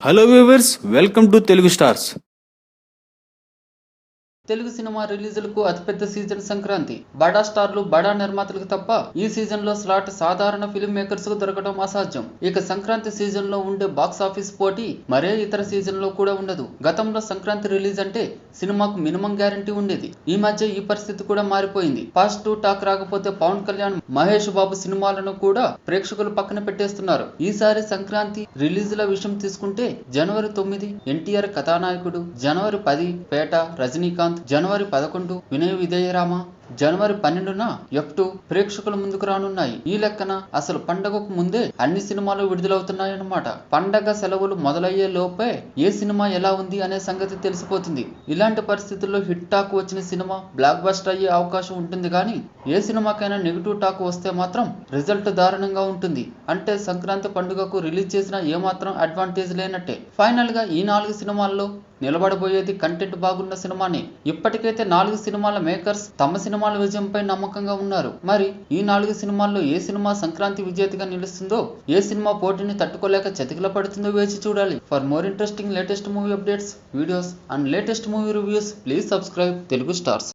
Hello viewers, welcome to Telugu stars. Telugu cinema రిలీజులకు అతిపెద్ద season Sankranti. బడా స్టార్లు బడా నిర్మాతలకు తప్ప ఈ సీజన్ లో స్లాట్ సాధారణ ఫిల్మ్ మేకర్స్ కు దొరకడం అసాధ్యం. ఇక సంక్రాంతి సీజన్ లో ఉండే బాక్స్ ఆఫీస్ పోటీ మరే ఇతర సీజన్ లో కూడా ఉండదు. గతంలో సంక్రాంతి రిలీజ్ అంటే సినిమాకు మినిమం గ్యారంటీ ఉండేది. ఈ మధ్య ఈ పరిస్థితి కూడా మారిపోయింది. పాజిటివ్ టాక్ రాకపోతే పవన్ కళ్యాణ్, మహేష్ బాబు సినిమాలను కూడా ప్రేక్షకులు పక్కన పెట్టేస్తున్నారు. ఈసారి సంక్రాంతి రిలీజుల విషయం తీసుకుంటే జనవరి 9 ఎన్టీఆర్ కథానాయకుడు, జనవరి 10 పేట రజనీకాంత్, జనవరి 11 వినయ విధేయరామ, జనవరి 12న F2 ప్రేక్షకుల ముందుకు రానున్నాయి. ఈ లెక్కన అసలు పండగకు ముందే అన్ని సినిమాలు విడుదలవుతున్నాయన్నమాట. పండగ సెలవులు మొదలయ్యే లోపే ఏ సినిమా ఎలా ఉంది అనే సంగతి తెలిసిపోతుంది. ఇలాంటి పరిస్థితుల్లో హిట్ టాక్ వచ్చిన సినిమా బ్లాక్ బస్టర్ అయ్యే అవకాశం ఉంటుంది, కానీ ఏ సినిమాకైనా నెగిటివ్ టాక్ వస్తే మాత్రం రిజల్ట్ దారుణంగా ఉంటుంది. అంటే సంక్రాంతి పండుగకు రిలీజ్ చేసిన ఏమాత్రం అడ్వాంటేజ్ లేనట్టే. ఫైనల్ గా ఈ 4 సినిమాల్లో నిలబడబోయేది కంటెంట్ బాగున్న సినిమాని. ఇప్పటికైతే 4 సినిమాల మేకర్స్ తమ సినిమాల విజయంపై నమ్మకంగా ఉన్నారు. మరి ఈ 4 సినిమాల్లో ఏ సినిమా సంక్రాంతి విజేతగా నిలుస్తుందో, ఏ సినిమా పోటీని తట్టుకోలేక చతికిల పడుతుందో వేచి చూడాలి. For more interesting latest movie updates, videos and latest movie reviews, please subscribe Telugu stars.